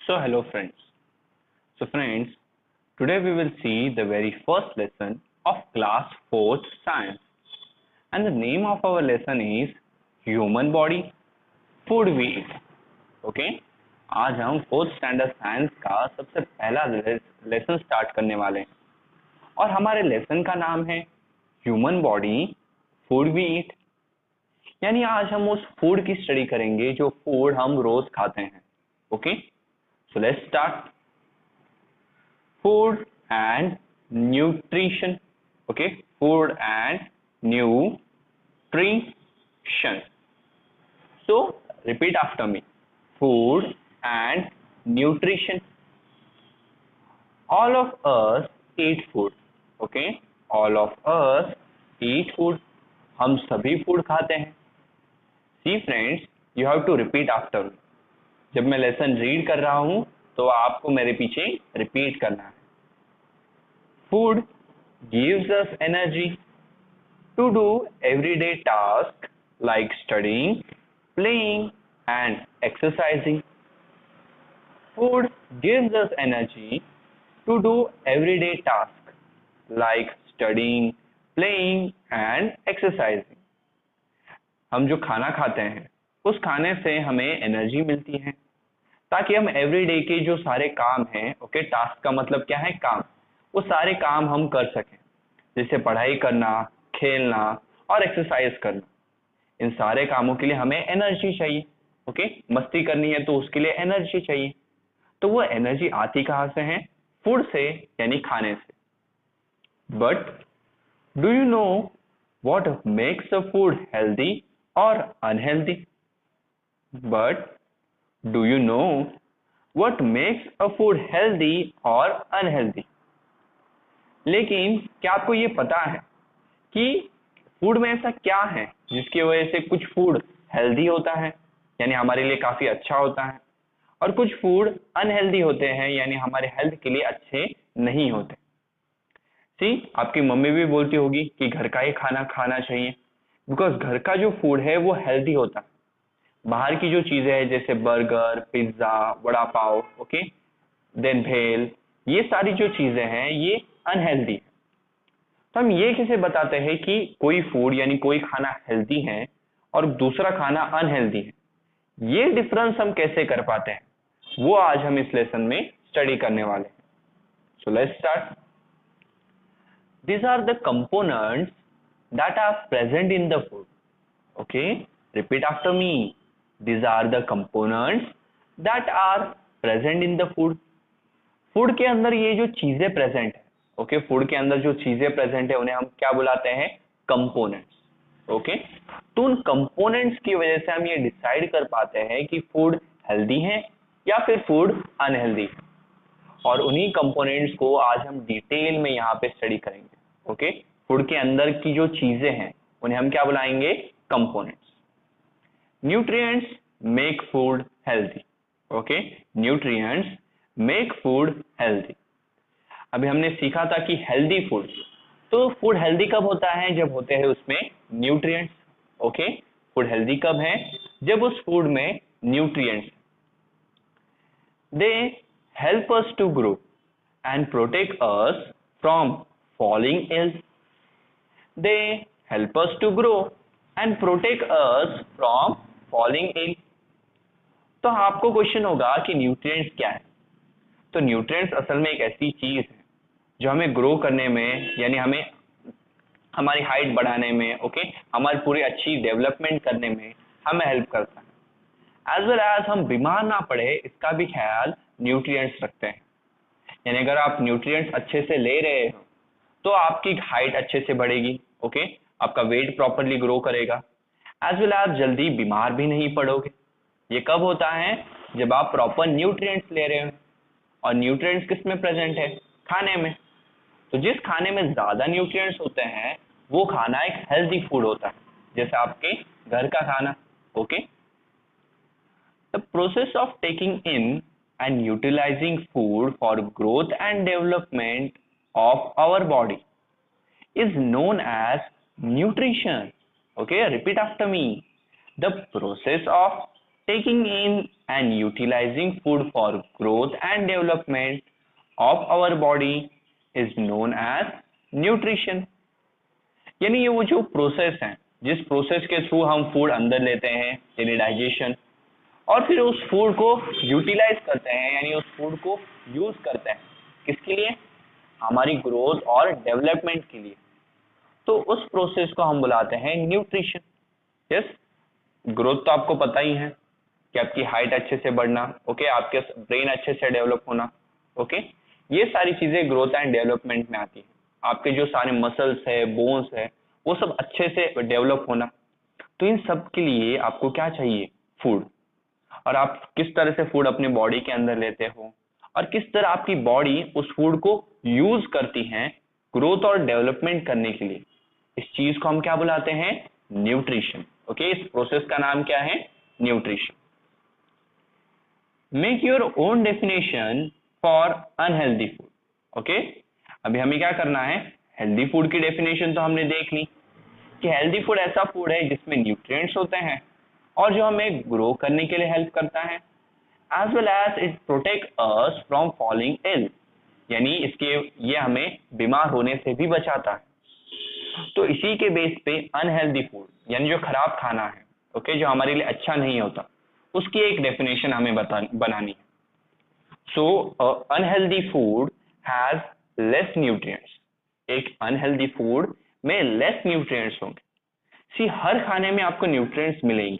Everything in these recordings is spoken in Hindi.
So hello friends. So friends, today we will see the very first lesson of class 4th science, and the name of our lesson is human body food we eat. Okay? आज हम फोर्थ स्टैंडर्ड साइंस का सबसे पहला लेसन स्टार्ट करने वाले हैं और हमारे लेसन का नाम है human body food we eat. यानी आज हम उस फूड की स्टडी करेंगे जो फूड हम रोज खाते हैं। Okay, so let's start. Food and nutrition. Okay, food and nutrition. So repeat after me. Food and nutrition. All of us eat food. Okay, all of us eat food. हम सभी फूड खाते हैं। See friends, you have to repeat after me. जब मैं लेसन रीड कर रहा हूं तो आपको मेरे पीछे रिपीट करना है। Food gives us energy to do everyday task like studying, playing and exercising. Food gives us energy to do everyday task like studying, playing and exercising. हम जो खाना खाते हैं उस खाने से हमें एनर्जी मिलती है ताकि हम एवरीडे के जो सारे काम हैं, ओके, टास्क का मतलब क्या है, काम, वो सारे काम हम कर सकें, जैसे पढ़ाई करना, खेलना और एक्सरसाइज करना। इन सारे कामों के लिए हमें एनर्जी चाहिए। ओके, मस्ती करनी है तो उसके लिए एनर्जी चाहिए। तो वो एनर्जी आती कहाँ से है? फूड से, यानी खाने से। But do you know what makes a food healthy और unhealthy? But do you know what makes a food healthy or unhealthy? लेकिन क्या आपको ये पता है कि फूड में ऐसा क्या है जिसकी वजह से कुछ फूड हेल्दी होता है, यानी हमारे लिए काफी अच्छा होता है, और कुछ फूड अनहेल्दी होते हैं, यानी हमारे हेल्थ के लिए अच्छे नहीं होते। सी, आपकी मम्मी भी बोलती होगी कि घर का ही खाना खाना चाहिए, बिकॉज घर का जो फूड है वो हेल्दी होता है। बाहर की जो चीजें हैं जैसे burger, pizza, vada pav, okay, then भेल, ये सारी जो चीजें हैं ये अनहेल्दी है। तो हम ये कैसे बताते हैं कि कोई फूड यानी कोई खाना हेल्दी है और दूसरा खाना अनहेल्दी है? ये डिफरेंस हम कैसे कर पाते हैं वो आज हम इस लेसन में स्टडी करने वाले हैं। So let's start. These are the components that are present in the food. Okay, repeat after me. These are the components that are present in the food. Food के अंदर ये जो चीजें प्रेजेंट है, ओके, फूड के अंदर जो चीजें प्रेजेंट है उन्हें हम क्या बुलाते हैं? कंपोनेंट्स। ओके, तो उन कंपोनेंट्स की वजह से हम ये डिसाइड कर पाते हैं कि फूड हेल्दी है या फिर फूड अनहेल्दी है, और उन्हीं कंपोनेंट्स को आज हम डिटेल में यहाँ पे स्टडी करेंगे। ओके, फूड के अंदर की जो चीजें हैं उन्हें हम क्या बुलाएंगे? Components. Nutrients make food healthy. Okay, nutrients make food healthy. अभी हमने सीखा था कि हेल्दी फूड, तो फूड हेल्दी कब होता है? जब होते हैं उसमें न्यूट्रिएंट्स। ओके, फूड हेल्दी कब है? जब उस फूड में nutrients. They help us to grow and protect us from falling ill. They help us to grow and protect us from falling ill. तो आपको क्वेश्चन होगा कि न्यूट्रिएंट्स क्या है? तो न्यूट्रिएंट्स असल में एक ऐसी चीज है जो हमें ग्रो करने में, यानी हमें हमारी हाइट बढ़ाने में, ओके, हमारी पूरी अच्छी डेवलपमेंट करने में हमें हेल्प करता है। एज वेल एज हम बीमार ना पड़े इसका भी ख्याल न्यूट्रिएंट्स रखते हैं। यानी अगर आप न्यूट्रिएंट्स अच्छे से ले रहे हो तो आपकी हाइट अच्छे से बढ़ेगी, ओके, आपका वेट प्रॉपरली ग्रो करेगा, एज वेल आप जल्दी बीमार भी नहीं पड़ोगे। ये कब होता है? जब आप प्रॉपर न्यूट्रिएंट्स ले रहे हो। और न्यूट्रिएंट्स किस में प्रेजेंट है? खाने में। तो जिस खाने में ज्यादा न्यूट्रिएंट्स होते हैं वो खाना एक हेल्दी फूड होता है, जैसे आपके घर का खाना। Okay, the process of taking in and utilising food for growth and development of our body is known as nutrition. Okay, repeat after me. The process of taking in and utilizing food for growth and development of our body is known as nutrition. यानी ये वो जो प्रोसेस है, जिस प्रोसेस के थ्रू हम फूड अंदर लेते हैं यानी डाइजेशन, और फिर उस फूड को यूटिलाइज करते हैं यानी उस फूड को यूज करते हैं किसके लिए? हमारी ग्रोथ और डेवलपमेंट के लिए। तो उस प्रोसेस को हम बुलाते हैं न्यूट्रिशन। यस, ग्रोथ तो आपको पता ही है कि आपकी हाइट अच्छे से बढ़ना, ओके, आपके ब्रेन अच्छे से डेवलप होना, ओके, ये सारी चीजें ग्रोथ एंड डेवलपमेंट में आती है। आपके जो सारे मसल्स है, बोन्स है, वो सब अच्छे से डेवलप होना। तो इन सब के लिए आपको क्या चाहिए? फूड। और आप किस तरह से फूड अपने बॉडी के अंदर लेते हो और किस तरह आपकी बॉडी उस फूड को यूज करती है ग्रोथ और डेवलपमेंट करने के लिए, इस चीज को हम क्या बुलाते हैं? न्यूट्रिशन। ओके, इस प्रोसेस का नाम क्या है? Nutrition. Make your own definition for unhealthy food. Okay, अभी हमें क्या करना है? हेल्दी फूड की डेफिनेशन तो हमने देख ली कि हेल्दी फूड ऐसा फूड है जिसमें न्यूट्रिएंट्स होते हैं और जो हमें ग्रो करने के लिए हेल्प करता है, as well as it protect us from falling ill, यानी ये हमें बीमार होने से भी बचाता है। तो इसी के बेस पे अनहेल्दी फूड यानी जो खराब खाना है, ओके, जो हमारे लिए अच्छा नहीं होता, उसकी एक डेफिनेशन हमें बनानी है। So unhealthy food has less nutrients. एक अनहेल्दी फूड में लेस न्यूट्रिएंट्स होंगे। सी, हर खाने में आपको न्यूट्रिएंट्स मिलेंगे,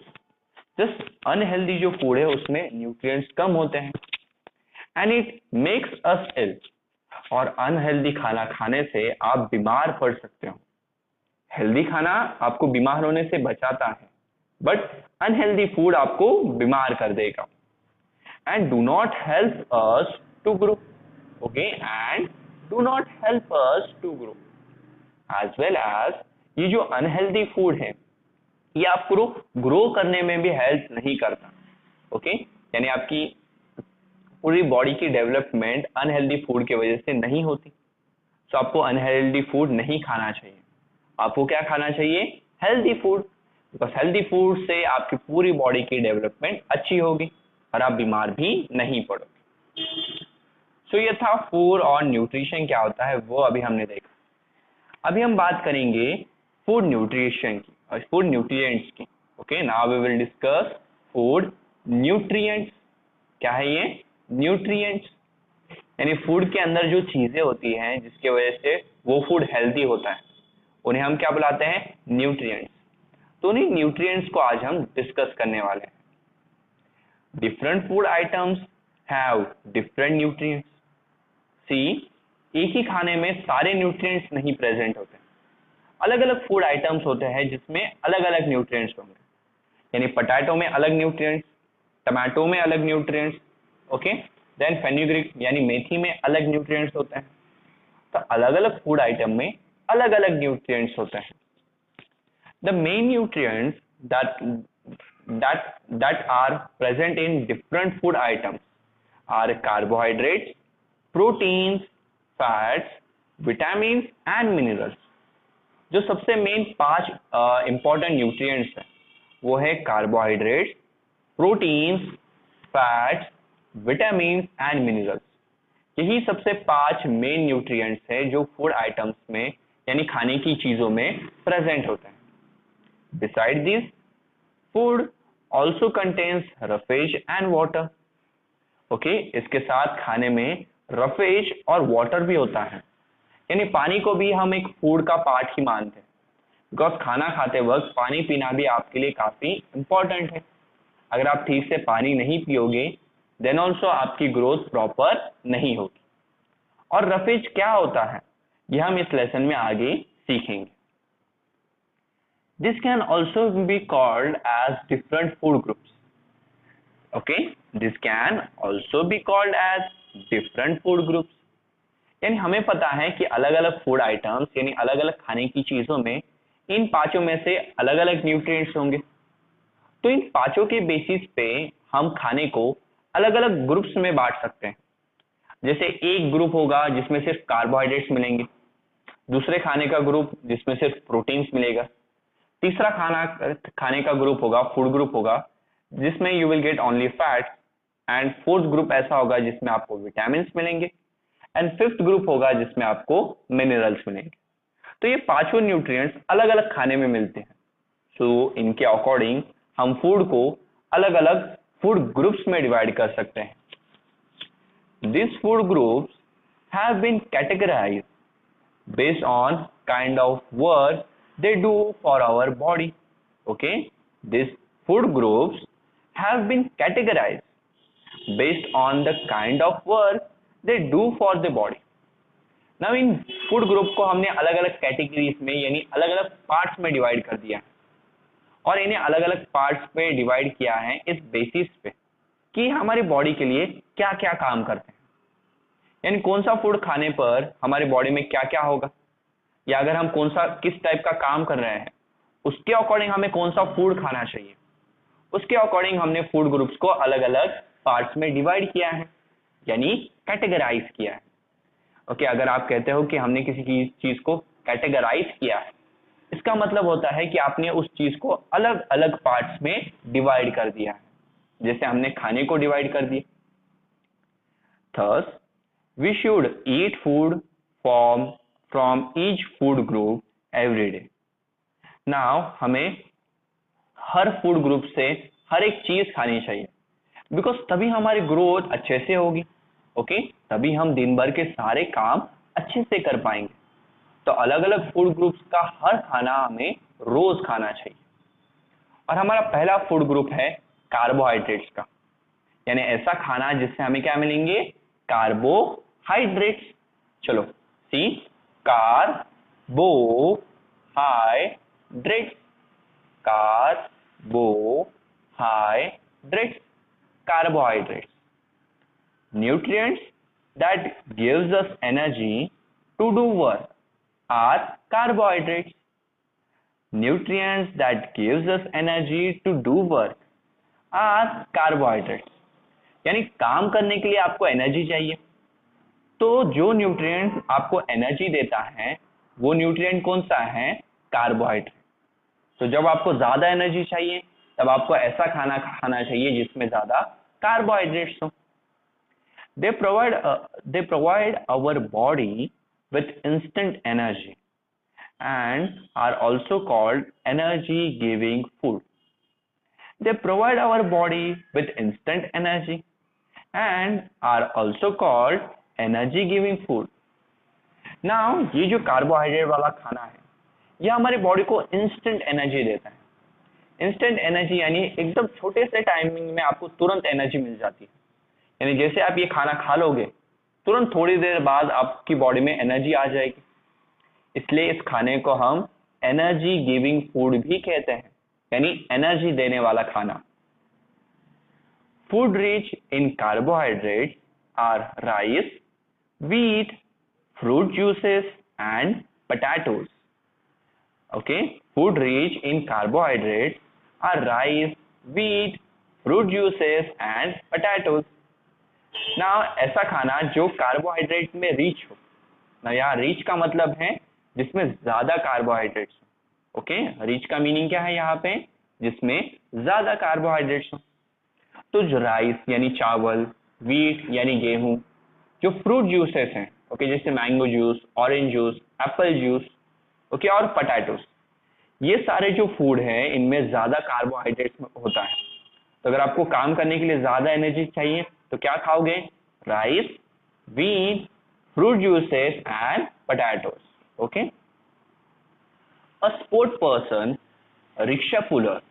जस्ट अनहेल्दी जो फूड है उसमें न्यूट्रिएंट्स कम होते हैं एंड इट मेक्स अस इल। और अनहेल्दी खाना खाने से आप बीमार पड़ सकते हो। हेल्दी खाना आपको बीमार होने से बचाता है, बट अनहेल्दी फूड आपको बीमार कर देगा and do not help us to grow. Okay, and do not help us to grow as well as ये जो अनहेल्दी फूड है ये आपको ग्रो करने में भी हेल्प नहीं करता। ओके, यानी आपकी पूरी बॉडी की डेवलपमेंट अनहेल्दी फूड की वजह से नहीं होती। तो आपको अनहेल्दी फूड नहीं खाना चाहिए। आपको क्या खाना चाहिए? Healthy food, because healthy food से आपकी पूरी बॉडी की डेवलपमेंट अच्छी होगी और आप बीमार भी नहीं पड़ोगे। सो ये था फूड और न्यूट्रिशन क्या होता है वो अभी हमने देखा। अभी हम बात करेंगे फूड न्यूट्रिशन की और फूड न्यूट्रिएंट्स की। Okay, now we will discuss food nutrients. क्या है ये? न्यूट्रिएंट्स यानी फूड के अंदर जो चीजें होती हैं जिसकी वजह से वो फूड हेल्दी होता है, उन्हें हम क्या बुलाते हैं? न्यूट्रिएंट्स। तो उन्हीं न्यूट्रिएंट्स को आज हम डिस्कस करने वाले हैं। Different food items have different nutrients. See, एक ही खाने में सारे न्यूट्रिएंट्स नहीं प्रेजेंट होते, अलग अलग फूड आइटम्स होते हैं जिसमें अलग अलग न्यूट्रिएंट्स होंगे। यानी पोटैटो में अलग न्यूट्रिएंट्स, टमाटो में अलग न्यूट्रिएंट्स, ओके, देन फेनुग्रीक यानी मेथी में अलग न्यूट्रिएंट्स होते हैं। तो अलग अलग फूड आइटम में अलग अलग न्यूट्रिएंट्स होते हैं। The main nutrients that are present in different food items are carbohydrates, proteins, fats, vitamins and minerals। जो सबसे मेन 5 इंपॉर्टेंट न्यूट्रिएंट्स है वो है carbohydrates, proteins, fats, vitamin and minerals. यही सबसे 5 मेन न्यूट्रिएंट्स है जो फूड आइटम्स में यानी खाने की चीजों में प्रेजेंट होते हैं। Beside this, food also contains roughage and water. Okay, इसके साथ खाने में रफेज और वाटर भी होता है, यानी पानी को भी हम एक फूड का पार्ट ही मानते हैं, बिकॉज खाना खाते वक्त पानी पीना भी आपके लिए काफी इंपॉर्टेंट है। अगर आप ठीक से पानी नहीं पियोगे देन ऑल्सो आपकी ग्रोथ प्रॉपर नहीं होगी। और रफेज क्या होता है ये हम इस लेसन में आगे सीखेंगे। This can also be called as different food groups. Okay, this can also be called as different food groups. यानी हमें पता है कि अलग अलग फूड आइटम्स यानी अलग अलग खाने की चीजों में इन 5 में से अलग अलग न्यूट्रिएंट्स होंगे। तो इन 5 के बेसिस पे हम खाने को अलग अलग ग्रुप्स में बांट सकते हैं। जैसे एक ग्रुप होगा जिसमें सिर्फ कार्बोहाइड्रेट्स मिलेंगे, दूसरे खाने का ग्रुप जिसमें सिर्फ प्रोटीन्स मिलेगा, तीसरा खाने का ग्रुप होगा, फूड ग्रुप होगा जिसमें you will get only fats, and fourth group ऐसा होगा जिसमें आपको विटामिन मिलेंगे, एंड फिफ्थ ग्रुप होगा जिसमें आपको मिनरल्स मिलेंगे। तो ये पांचों न्यूट्रिएंट्स अलग अलग खाने में मिलते हैं। सो इनके अकॉर्डिंग हम फूड को अलग अलग फूड ग्रुप्स में डिवाइड कर सकते हैं। These food groups have been categorized based on kind of work they do for our body. Okay, these food groups have been categorized based on the kind of work they do for the body. Now in food group को हमने अलग अलग कैटेगरीज में यानी अलग अलग पार्ट्स में डिवाइड कर दिया है, और इन्हें अलग अलग पार्ट्स पे डिवाइड किया है इस बेसिस पे कि हमारी बॉडी के लिए क्या क्या काम करते हैं, यानी कौन सा फूड खाने पर हमारी बॉडी में क्या क्या होगा, या अगर हम किस टाइप का काम कर रहे हैं उसके अकॉर्डिंग हमें कौन सा फूड खाना चाहिए, उसके अकॉर्डिंग हमने फूड ग्रुप्स को अलग अलग पार्ट्स में डिवाइड किया है, यानी कैटेगराइज किया है। ओके, अगर आप कहते हो कि हमने किसी चीज को कैटेगराइज किया है, इसका मतलब होता है कि आपने उस चीज को अलग अलग पार्ट्स में डिवाइड कर दिया है, जैसे हमने खाने को डिवाइड कर दिया। Thus, we should eat food from each food group every day. Now हमें हर फूड ग्रुप से हर एक चीज खानी चाहिए, बिकॉज तभी हमारी ग्रोथ अच्छे से होगी। ओके, तभी हम दिन भर के सारे काम अच्छे से कर पाएंगे। तो अलग अलग फूड ग्रुप्स का हर खाना हमें रोज खाना चाहिए। और हमारा पहला फूड ग्रुप है कार्बोहाइड्रेट्स का, यानी ऐसा खाना जिससे हमें क्या मिलेंगे, कार्बोहाइड्रेट्स। चलो see, carbohydrates, carbohydrates, carbohydrates, nutrients that gives us energy to do work are carbohydrates. Nutrients that gives us energy to do work are carbohydrates. यानी काम करने के लिए आपको एनर्जी चाहिए, तो जो न्यूट्रिएंट आपको एनर्जी देता है वो न्यूट्रिएंट कौन सा है, कार्बोहाइड्रेट। तो जब आपको ज्यादा एनर्जी चाहिए तब आपको ऐसा खाना खाना चाहिए जिसमें ज्यादा कार्बोहाइड्रेट्स हो। They provide our body with instant energy and are also called energy giving food. They provide our body with instant energy and are also called energy giving food. Now ये जो कार्बोहाइड्रेट वाला खाना है ये हमारी बॉडी को इंस्टेंट एनर्जी देता है। इंस्टेंट एनर्जी यानी एकदम छोटे से टाइमिंग में आपको तुरंत एनर्जी मिल जाती है, यानी जैसे आप ये खाना खा लोगे तुरंत थोड़ी देर बाद आपकी बॉडी में एनर्जी आ जाएगी, इसलिए इस खाने को हम एनर्जी गिविंग फूड भी कहते हैं, यानी एनर्जी देने वाला खाना। Food rich in carbohydrate are rice, wheat, fruit juices and potatoes. Okay, food rich in carbohydrates are rice, wheat, fruit juices and potatoes. Now ऐसा खाना जो कार्बोहाइड्रेट में रिच हो ना, यहाँ रिच का मतलब है जिसमें ज्यादा कार्बोहाइड्रेट्स हो। ओके, रिच का मीनिंग क्या है यहाँ पे, जिसमें ज्यादा कार्बोहाइड्रेट्स हो। तो जो राइस यानी चावल, व्हीट यानी गेहूं, जो फ्रूट जूसेस हैं, ओके, जैसे mango juice, orange juice, Apple juice, okay, और पोटैटोस, ये सारे जो फूड हैं इनमें ज्यादा कार्बोहाइड्रेट्स होता है। तो अगर आपको काम करने के लिए ज्यादा एनर्जी चाहिए तो क्या खाओगे, rice, wheat, fruit juices and potatoes. Okay, a sport person, a rickshaw puller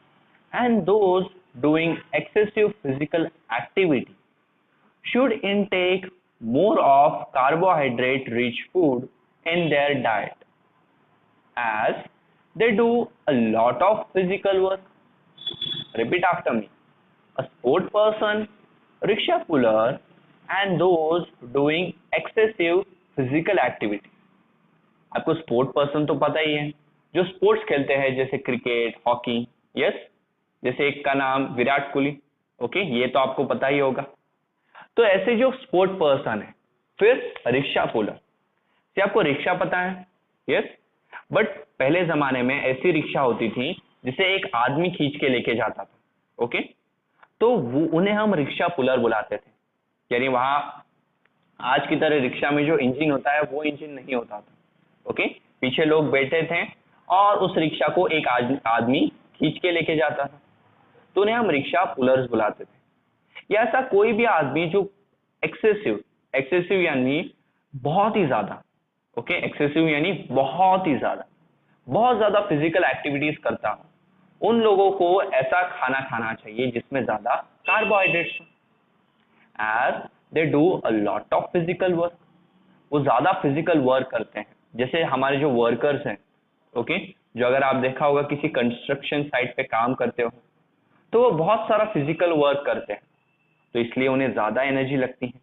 and those doing excessive physical activity should intake more of carbohydrate rich food in their diet, as they do a lot of physical work. Repeat after me. A sport person, rickshaw puller and those doing excessive physical activity. आपको स्पोर्ट पर्सन तो पता ही है, जो स्पोर्ट्स खेलते हैं जैसे क्रिकेट, हॉकी, यस, जैसे एक का नाम विराट कोहली, ओके, ये तो आपको पता ही होगा। तो ऐसे जो स्पोर्ट पर्सन है, फिर रिक्शा पुलर, से आपको रिक्शा पता है, यस, बट पहले जमाने में ऐसी रिक्शा होती थी जिसे एक आदमी खींच के लेके जाता था, ओके। तो उन्हें हम रिक्शा पुलर बुलाते थे। यानी वहां आज की तरह रिक्शा में जो इंजन होता है वो इंजन नहीं होता था। ओके, पीछे लोग बैठे थे और उस रिक्शा को एक आदमी खींच के लेके जाता था, तो उन्हें हम रिक्शा पुलर्स बुलाते थे। या ऐसा कोई भी आदमी जो एक्सेसिव एक्सेसिव यानी बहुत ही ज्यादा, ओके, एक्सेसिव यानी बहुत ज्यादा फिजिकल एक्टिविटीज करता हो, उन लोगों को ऐसा खाना खाना चाहिए जिसमें ज्यादा कार्बोहाइड्रेट्स हो, as they do a lot of physical work. वो ज्यादा फिजिकल वर्क करते हैं, जैसे हमारे जो वर्कर्स हैं, ओके, जो अगर आप देखा होगा किसी कंस्ट्रक्शन साइट पे काम करते हो तो वो बहुत सारा फिजिकल वर्क करते हैं, तो इसलिए उन्हें ज्यादा एनर्जी लगती है।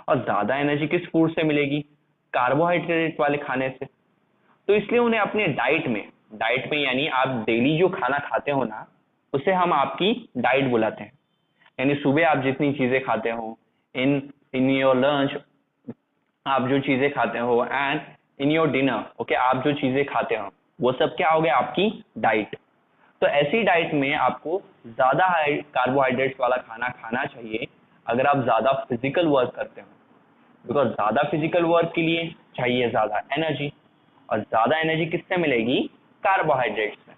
और ज्यादा एनर्जी किस फूड से मिलेगी? कार्बोहाइड्रेट वाले खाने से। तो इसलिए उन्हें अपने डाइट में यानी आप डेली जो खाना खाते हो ना, उसे हम आपकी डाइट बुलाते हैं। यानी सुबह आप जितनी चीजें खाते हो, इन इन योर लंच आप जो चीजें खाते हो, and in your dinner, okay, आप जो चीजें खाते हो वो सब क्या हो गया? आपकी डाइट। तो ऐसी डाइट में आपको ज्यादा कार्बोहाइड्रेट्स वाला खाना खाना चाहिए अगर आप ज्यादा फिजिकल वर्क करते हो, बिकॉज ज्यादा फिजिकल वर्क के लिए चाहिए ज्यादा एनर्जी, और ज्यादा एनर्जी किससे मिलेगी? कार्बोहाइड्रेट से।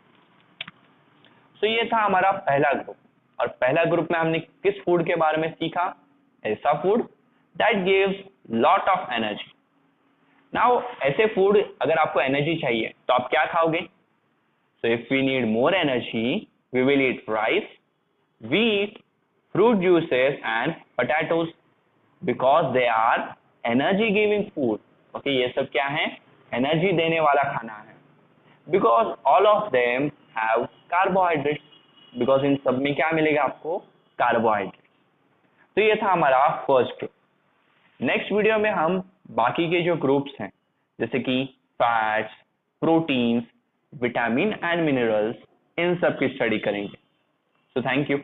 तो ये था हमारा पहला ग्रुप, और पहला ग्रुप में हमने किस फूड के बारे में सीखा? ऐसा food that gives lot of energy. Now ऐसे फूड अगर आपको एनर्जी चाहिए तो आप क्या खाओगे? So if we need more energy, we will eat rice, wheat, fruit juices and potatoes because they are energy giving food. Okay, ये सब क्या है? एनर्जी देने वाला खाना है। Because all of them have carbohydrates. Because इन सब में क्या मिलेगा आपको? कार्बोहाइड्रेट। तो ये था हमारा फर्स्ट ग्रुप। नेक्स्ट वीडियो में हम बाकी के जो ग्रुप्स हैं, जैसे कि fats, proteins, vitamin and minerals, इन सब की स्टडी करेंगे। So thank you.